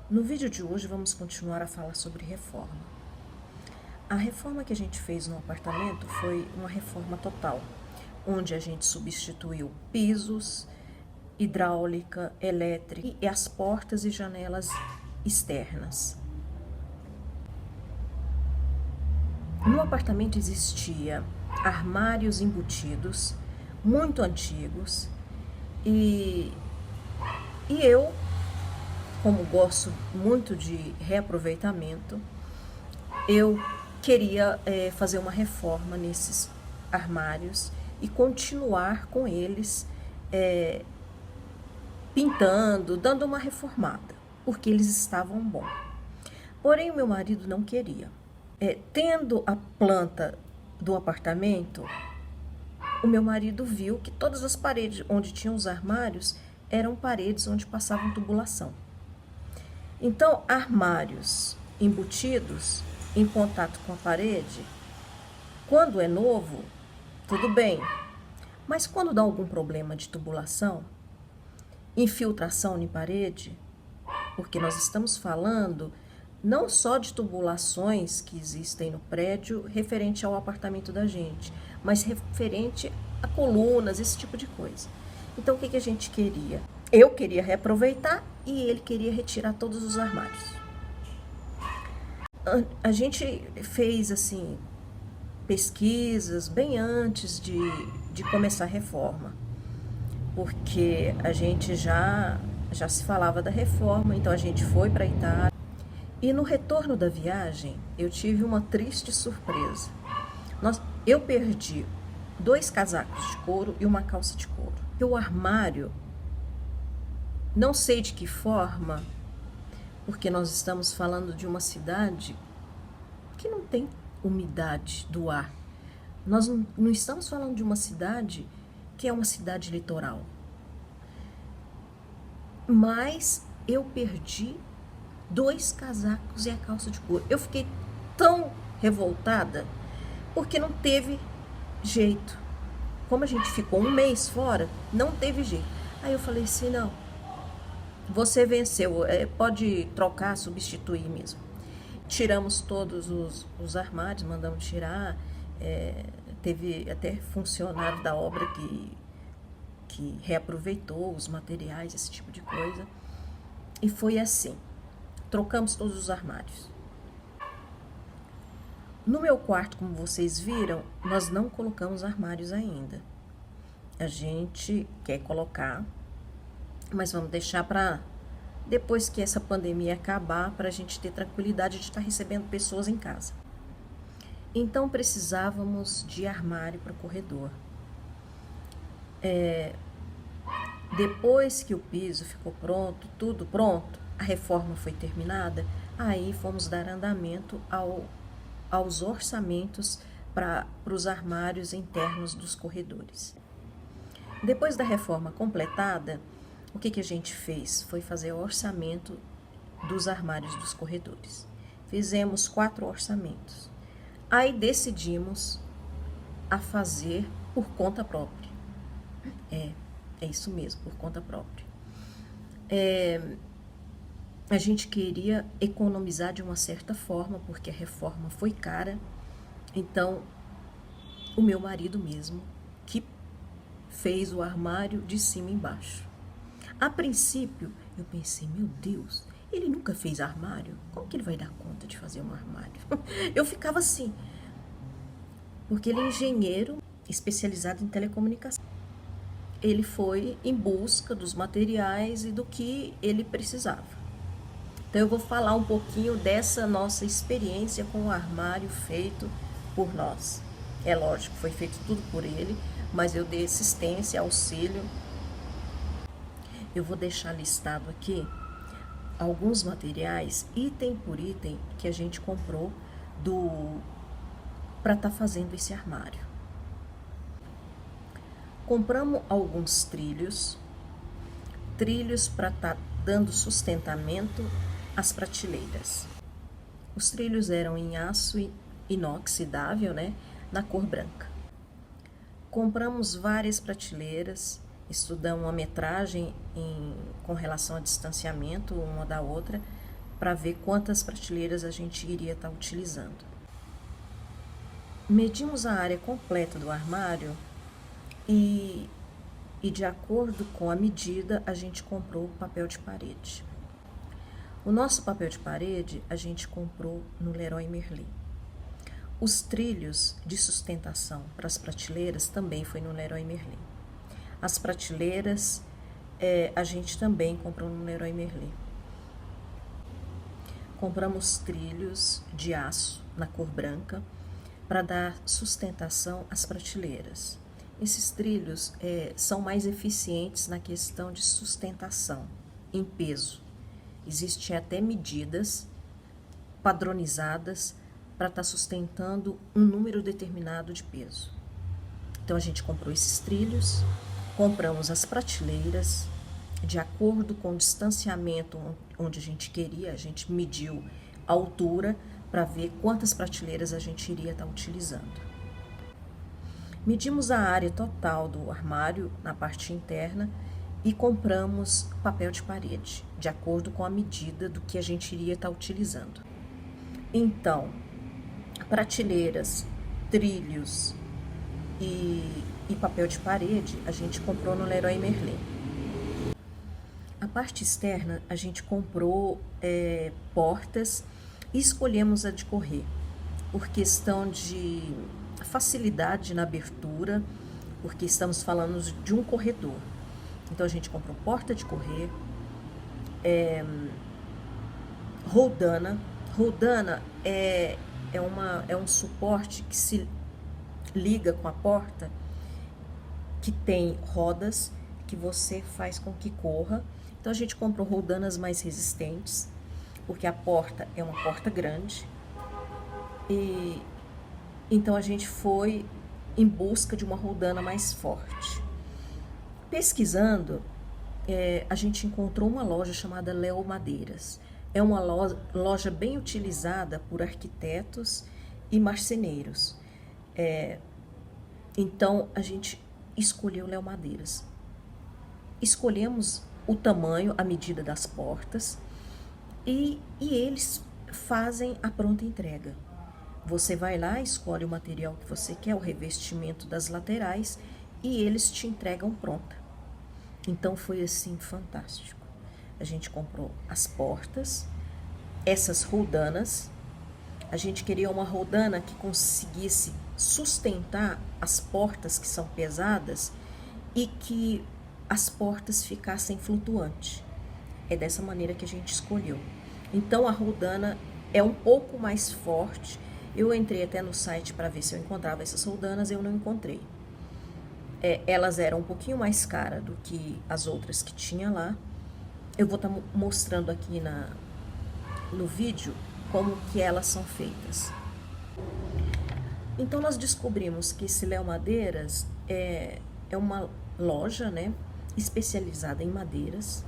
No vídeo de hoje vamos continuar a falar sobre reforma. A reforma que a gente fez no apartamento foi uma reforma total, onde a gente substituiu pisos, hidráulica, elétrica e as portas e janelas externas. No apartamento existia armários embutidos, muito antigos, e eu, como gosto muito de reaproveitamento, eu queria fazer uma reforma nesses armários e continuar com eles pintando, dando uma reformada, porque eles estavam bons. Porém, o meu marido não queria. Tendo a planta do apartamento, o meu marido viu que todas as paredes onde tinham os armários eram paredes onde passavam tubulação. Então, armários embutidos em contato com a parede, quando é novo, tudo bem. Mas quando dá algum problema de tubulação, infiltração em parede, porque nós estamos falando não só de tubulações que existem no prédio referente ao apartamento da gente, mas referente a colunas, esse tipo de coisa. Então, o que a gente queria? Eu queria reaproveitar e ele queria retirar todos os armários. A gente fez, assim, pesquisas bem antes de começar a reforma, porque a gente já se falava da reforma, então a gente foi para a Itália. E no retorno da viagem, eu tive uma triste surpresa. Eu perdi 2 casacos de couro e uma calça de couro. E o armário, não sei de que forma, porque nós estamos falando de uma cidade que não tem umidade do ar. Nós não estamos falando de uma cidade que é uma cidade litoral. Mas eu perdi 2 casacos e a calça de couro. Eu fiquei tão revoltada porque não teve jeito. Como a gente ficou 1 mês fora, não teve jeito. Aí eu falei assim, não, você venceu, pode trocar, substituir mesmo. Tiramos todos os armários, mandamos tirar. Teve até funcionário da obra que reaproveitou os materiais, esse tipo de coisa. E foi assim. Trocamos todos os armários. No meu quarto, como vocês viram, nós não colocamos armários ainda. A gente quer colocar, mas vamos deixar para depois que essa pandemia acabar, para a gente ter tranquilidade de estar recebendo pessoas em casa. Então, precisávamos de armário para o corredor. Depois que o piso ficou pronto, tudo pronto, a reforma foi terminada, aí fomos dar andamento aos orçamentos para os armários internos dos corredores. Depois da reforma completada, o que a gente fez? Foi fazer o orçamento dos armários dos corredores. Fizemos 4 orçamentos. Aí decidimos a fazer por conta própria. É isso mesmo, por conta própria. A gente queria economizar de uma certa forma, porque a reforma foi cara. Então, o meu marido mesmo que fez o armário de cima e embaixo. A princípio, eu pensei, meu Deus, ele nunca fez armário? Como que ele vai dar conta de fazer um armário? Eu ficava assim, porque ele é engenheiro especializado em telecomunicação. Ele foi em busca dos materiais e do que ele precisava. Então, eu vou falar um pouquinho dessa nossa experiência com o armário feito por nós. É lógico, foi feito tudo por ele, mas eu dei assistência, auxílio. Eu vou deixar listado aqui alguns materiais, item por item, que a gente comprou para estar fazendo esse armário. Compramos alguns trilhos para estar dando sustentamento às prateleiras. Os trilhos eram em aço inoxidável, né, na cor branca. Compramos várias prateleiras, estudamos a metragem com relação a distanciamento uma da outra, para ver quantas prateleiras a gente iria estar utilizando. Medimos a área completa do armário e de acordo com a medida, a gente comprou o papel de parede. O nosso papel de parede a gente comprou no Leroy Merlin. Os trilhos de sustentação para as prateleiras também foi no Leroy Merlin. As prateleiras a gente também comprou no Leroy Merlin. Compramos trilhos de aço na cor branca para dar sustentação às prateleiras. Esses trilhos são mais eficientes na questão de sustentação em peso. Existem até medidas padronizadas para estar sustentando um número determinado de peso. Então a gente comprou esses trilhos, compramos as prateleiras, de acordo com o distanciamento onde a gente queria, a gente mediu a altura para ver quantas prateleiras a gente iria estar utilizando. Medimos a área total do armário na parte interna e compramos papel de parede, de acordo com a medida do que a gente iria estar utilizando. Então, prateleiras, trilhos e papel de parede a gente comprou no Leroy Merlin. A parte externa a gente comprou portas e escolhemos a de correr, por questão de facilidade na abertura, porque estamos falando de um corredor. Então a gente comprou porta de correr, roldana. Roldana é um suporte que se liga com a porta, que tem rodas que você faz com que corra. Então a gente comprou roldanas mais resistentes, porque a porta é uma porta grande. E então a gente foi em busca de uma roldana mais forte. Pesquisando, a gente encontrou uma loja chamada Leo Madeiras. É uma loja bem utilizada por arquitetos e marceneiros. Então a gente escolheu Leo Madeiras. Escolhemos o tamanho, a medida das portas e eles fazem a pronta entrega. Você vai lá, escolhe o material que você quer, o revestimento das laterais e eles te entregam pronta. Então foi assim fantástico. A gente comprou as portas, essas roldanas. A gente queria uma roldana que conseguisse sustentar as portas que são pesadas e que as portas ficassem flutuantes. É dessa maneira que a gente escolheu. Então a roldana é um pouco mais forte. Eu entrei até no site para ver se eu encontrava essas roldanas, eu não encontrei. Elas eram um pouquinho mais caras do que as outras que tinha lá. Eu vou estar mostrando aqui no vídeo como que elas são feitas. Então nós descobrimos que esse Leo Madeiras é uma loja, né, especializada em madeiras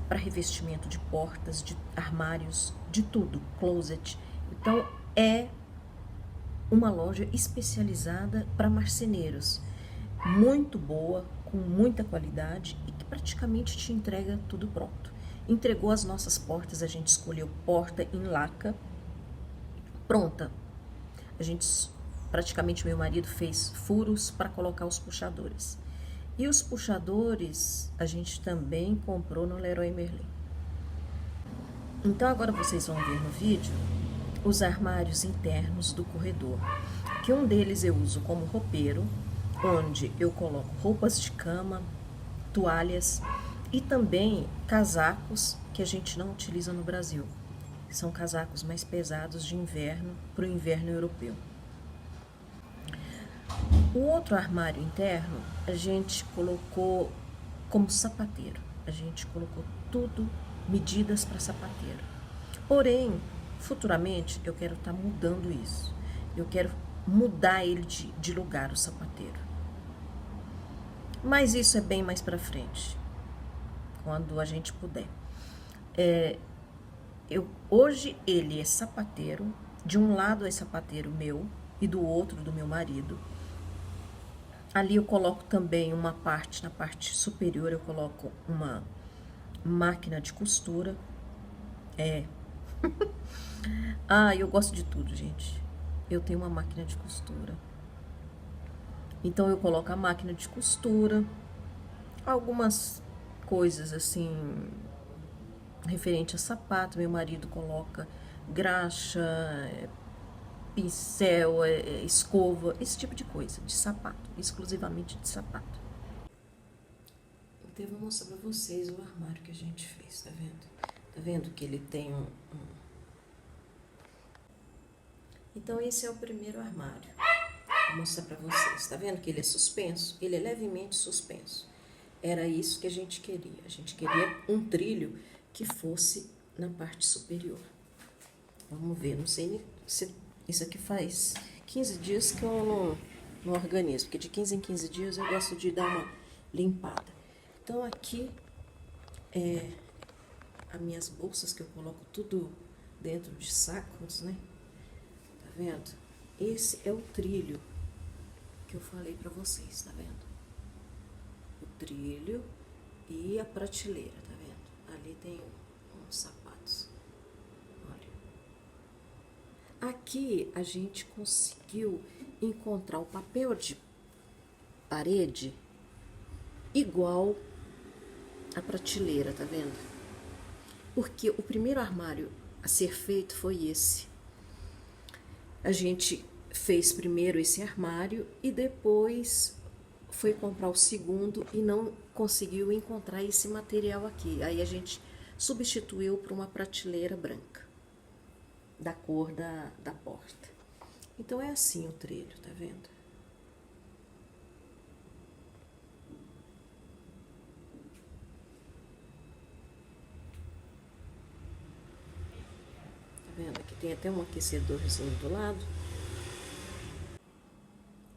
para revestimento de portas, de armários, de tudo, closet. Então é uma loja especializada para marceneiros, muito boa, com muita qualidade e que praticamente te entrega tudo pronto. Entregou as nossas portas, a gente escolheu porta em laca, pronta. A gente, praticamente meu marido fez furos para colocar os puxadores. E os puxadores a gente também comprou no Leroy Merlin. Então agora vocês vão ver no vídeo os armários internos do corredor, que um deles eu uso como roupeiro, onde eu coloco roupas de cama, toalhas e também casacos que a gente não utiliza no Brasil. São casacos mais pesados de inverno para o inverno europeu. O outro armário interno a gente colocou como sapateiro. A gente colocou tudo, medidas para sapateiro. Porém, futuramente eu quero estar mudando isso. Eu quero mudar ele de lugar, o sapateiro. Mas isso é bem mais para frente, quando a gente puder. Hoje ele é sapateiro. De um lado é sapateiro meu e do outro do meu marido. Ali eu coloco também uma parte, na parte superior eu coloco uma máquina de costura. Ah, eu gosto de tudo, gente. Eu tenho uma máquina de costura. Então eu coloco a máquina de costura, algumas coisas assim referente a sapato, meu marido coloca graxa, pincel, escova, esse tipo de coisa, de sapato, exclusivamente de sapato. Então eu vou mostrar pra vocês o armário que a gente fez, tá vendo? Tá vendo que ele tem Então esse é o primeiro armário. Vou mostrar pra vocês, tá vendo que ele é suspenso? Ele é levemente suspenso. Era isso que a gente queria. A gente queria um trilho que fosse na parte superior. Vamos ver, não sei se isso aqui faz 15 dias que eu não organizo, porque de 15 em 15 dias eu gosto de dar uma limpada. Então aqui é as minhas bolsas que eu coloco tudo dentro de sacos, né? Tá vendo? Esse é o trilho que eu falei pra vocês, tá vendo? O trilho e a prateleira, tá vendo? Ali tem uns sapatos. Olha. Aqui a gente conseguiu encontrar o papel de parede igual a prateleira, tá vendo? Porque o primeiro armário a ser feito foi esse. A gente fez primeiro esse armário e depois foi comprar o segundo e não conseguiu encontrar esse material aqui. Aí a gente substituiu por uma prateleira branca, da cor da porta. Então é assim o trilho, tá vendo? Tá vendo? Aqui tem até um aquecedorzinho do lado.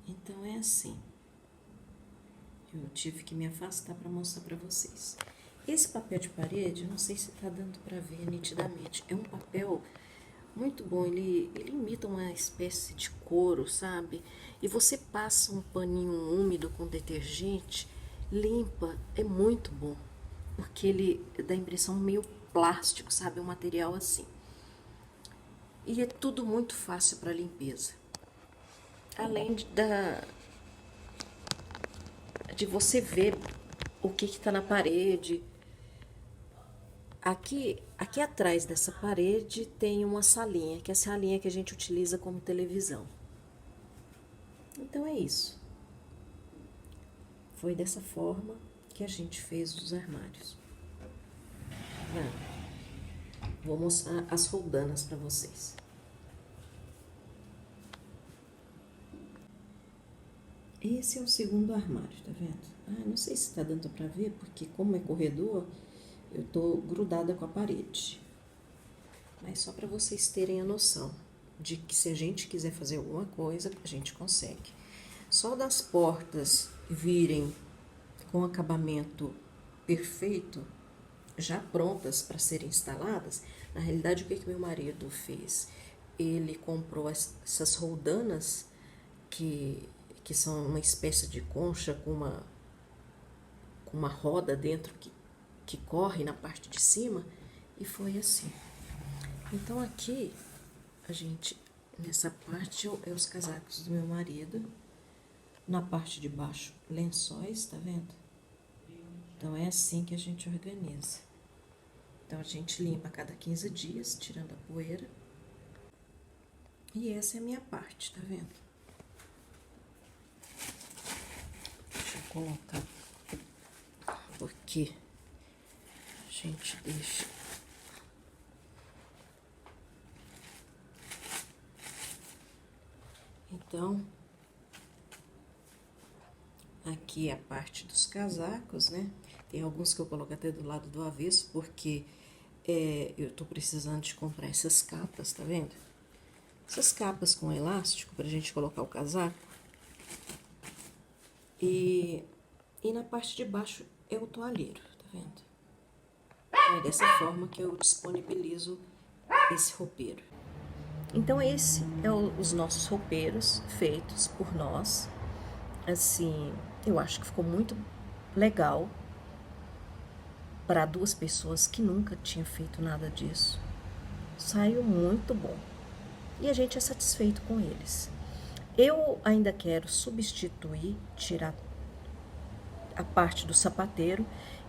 Então é assim. Eu tive que me afastar para mostrar para vocês. Esse papel de parede, não sei se tá dando para ver nitidamente. É um papel muito bom, ele imita uma espécie de couro, sabe? E você passa um paninho úmido com detergente, limpa, é muito bom. Porque ele dá a impressão meio plástico, sabe? Um material assim. E é tudo muito fácil para limpeza. Além de você ver o que está na parede. Aqui atrás dessa parede tem uma salinha, que é a salinha que a gente utiliza como televisão. Então é isso. Foi dessa forma que a gente fez os armários. Vou mostrar as roldanas para vocês. Esse é o segundo armário, tá vendo? Ah, não sei se tá dando pra ver, porque como é corredor, eu tô grudada com a parede. Mas só para vocês terem a noção de que se a gente quiser fazer alguma coisa, a gente consegue. Só das portas virem com acabamento perfeito, já prontas para serem instaladas, na realidade o que meu marido fez? Ele comprou essas roldanas que são uma espécie de concha com uma roda dentro que corre na parte de cima, e foi assim. Então aqui, nessa parte é os casacos do meu marido, na parte de baixo lençóis, tá vendo? Então é assim que a gente organiza. Então a gente limpa a cada 15 dias, tirando a poeira. E essa é a minha parte, tá vendo? Deixa eu colocar, porque a gente deixa... Então, aqui é a parte dos casacos, né? Tem alguns que eu coloco até do lado do avesso, porque eu tô precisando de comprar essas capas, tá vendo? Essas capas com elástico pra gente colocar o casaco. E na parte de baixo é o toalheiro, tá vendo? É dessa forma que eu disponibilizo esse roupeiro. Então esse é os nossos roupeiros feitos por nós. Assim, eu acho que ficou muito legal para duas pessoas que nunca tinham feito nada disso. saiu muito bom. E a gente é satisfeito com eles. Eu ainda quero substituir, tirar a parte do sapateiro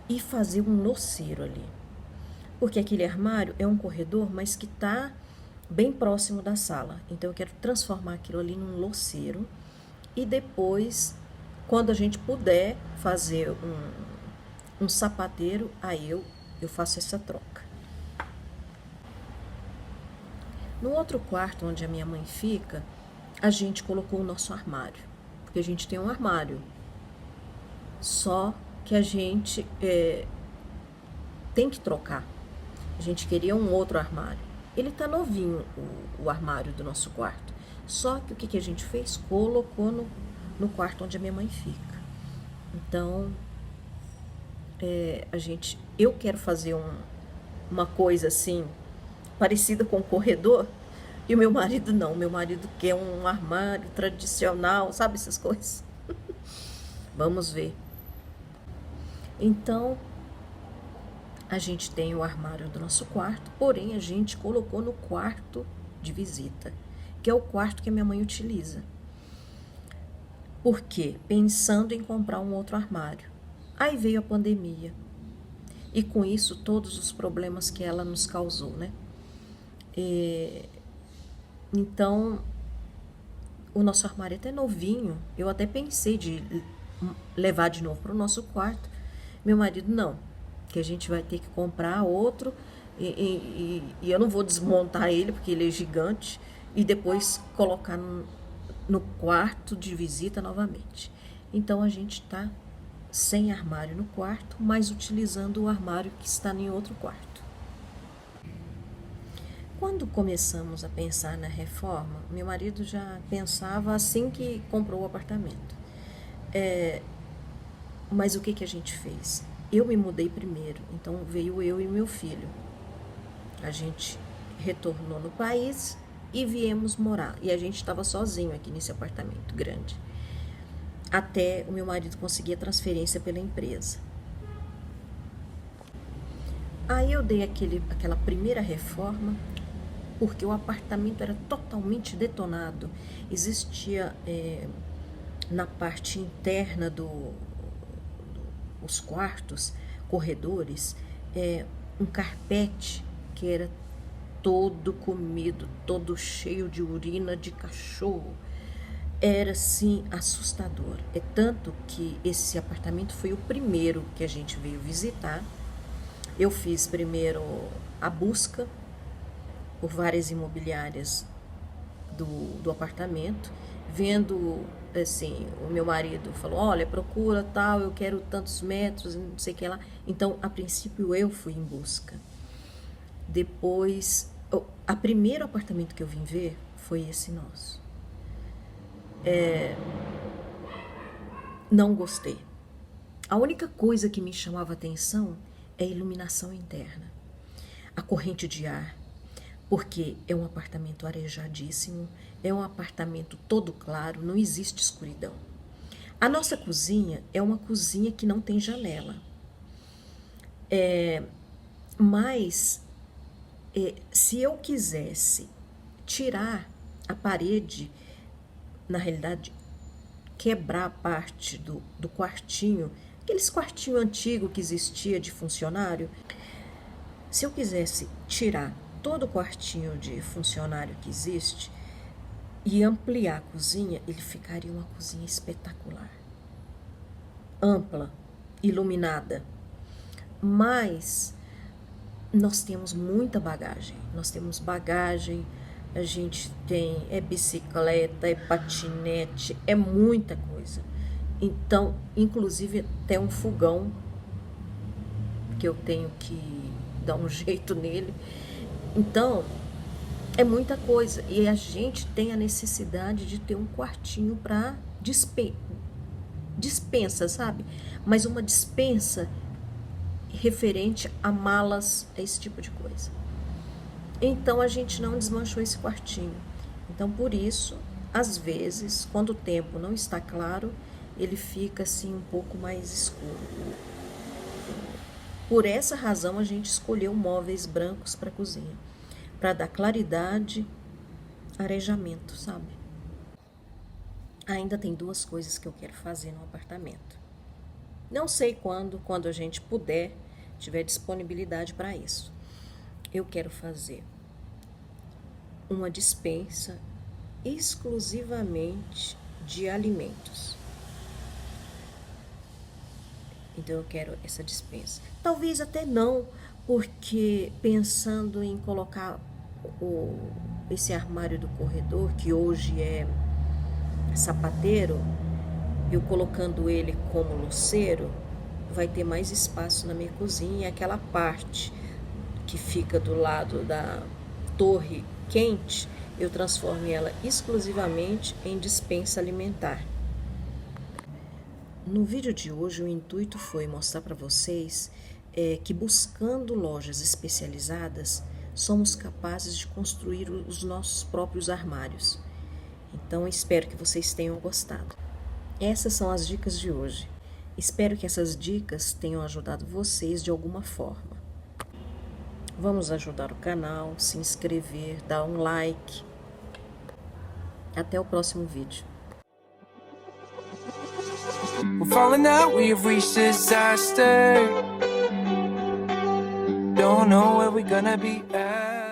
e fazer um louceiro ali. Porque aquele armário é um corredor, mas que está bem próximo da sala. Então eu quero transformar aquilo ali num louceiro. E depois, quando a gente puder fazer um sapateiro, aí eu faço essa troca. No outro quarto onde a minha mãe fica, a gente colocou o nosso armário. Porque a gente tem um armário. Só que a gente tem que trocar. A gente queria um outro armário. Ele tá novinho, o armário do nosso quarto. Só que o que a gente fez? Colocou no quarto onde a minha mãe fica. Então, eu quero fazer uma coisa assim, parecida com o corredor, e o meu marido não. O meu marido quer um armário tradicional, sabe essas coisas? Vamos ver. Então, a gente tem o armário do nosso quarto, porém a gente colocou no quarto de visita, que é o quarto que a minha mãe utiliza. Por quê? Pensando em comprar um outro armário. Aí veio a pandemia. E com isso, todos os problemas que ela nos causou, né? Então, o nosso armário é até novinho. Eu até pensei de levar de novo para o nosso quarto. Meu marido, não. Que a gente vai ter que comprar outro. E eu não vou desmontar ele, porque ele é gigante. E depois colocar no quarto de visita novamente. Então, a gente está sem armário no quarto, mas utilizando o armário que está em outro quarto. Quando começamos a pensar na reforma, meu marido já pensava assim que comprou o apartamento. Mas o que a gente fez? Eu me mudei primeiro, então veio eu e meu filho. A gente retornou no país e viemos morar. E a gente estava sozinho aqui nesse apartamento grande. Até o meu marido conseguir a transferência pela empresa. Aí eu dei aquela primeira reforma, porque o apartamento era totalmente detonado. Existia na parte interna dos quartos, corredores, um carpete que era todo comido, todo cheio de urina de cachorro. Era assim assustador. É tanto que esse apartamento foi o primeiro que a gente veio visitar. Eu fiz primeiro a busca por várias imobiliárias do apartamento, vendo assim, o meu marido falou, olha, procura tal, eu quero tantos metros, não sei o que lá. Então, a princípio, eu fui em busca. Depois, o primeiro apartamento que eu vim ver foi esse nosso. Não gostei. A única coisa que me chamava atenção é a iluminação interna, a corrente de ar, porque é um apartamento arejadíssimo, é um apartamento todo claro, não existe escuridão. A nossa cozinha é uma cozinha que não tem janela. Mas se eu quisesse tirar a parede, na realidade, quebrar a parte do quartinho, aqueles quartinhos antigos que existia de funcionário, se eu quisesse tirar todo o quartinho de funcionário que existe e ampliar a cozinha, ele ficaria uma cozinha espetacular. Ampla, iluminada. Mas nós temos muita bagagem. Nós temos bagagem, a gente tem bicicleta, patinete, muita coisa. Então, inclusive até um fogão que eu tenho que dar um jeito nele. Então, é muita coisa. E a gente tem a necessidade de ter um quartinho para dispensa, sabe? Mas uma dispensa referente a malas, a esse tipo de coisa. Então, a gente não desmanchou esse quartinho. Então, por isso, às vezes, quando o tempo não está claro, ele fica assim um pouco mais escuro. Por essa razão, a gente escolheu móveis brancos para a cozinha, para dar claridade, arejamento, sabe? Ainda tem 2 coisas que eu quero fazer no apartamento. Não sei quando a gente puder, tiver disponibilidade para isso. Eu quero fazer uma despensa exclusivamente de alimentos. Então eu quero essa despensa. Talvez até não, porque pensando em colocar esse armário do corredor, que hoje é sapateiro, eu colocando ele como luceiro, vai ter mais espaço na minha cozinha. E aquela parte que fica do lado da torre quente, eu transformo ela exclusivamente em despensa alimentar. No vídeo de hoje, o intuito foi mostrar para vocês que buscando lojas especializadas, somos capazes de construir os nossos próprios armários. Então, espero que vocês tenham gostado. Essas são as dicas de hoje. Espero que essas dicas tenham ajudado vocês de alguma forma. Vamos ajudar o canal, se inscrever, dar um like. Até o próximo vídeo. We're falling out, we've reached disaster. Don't know where we're gonna be at.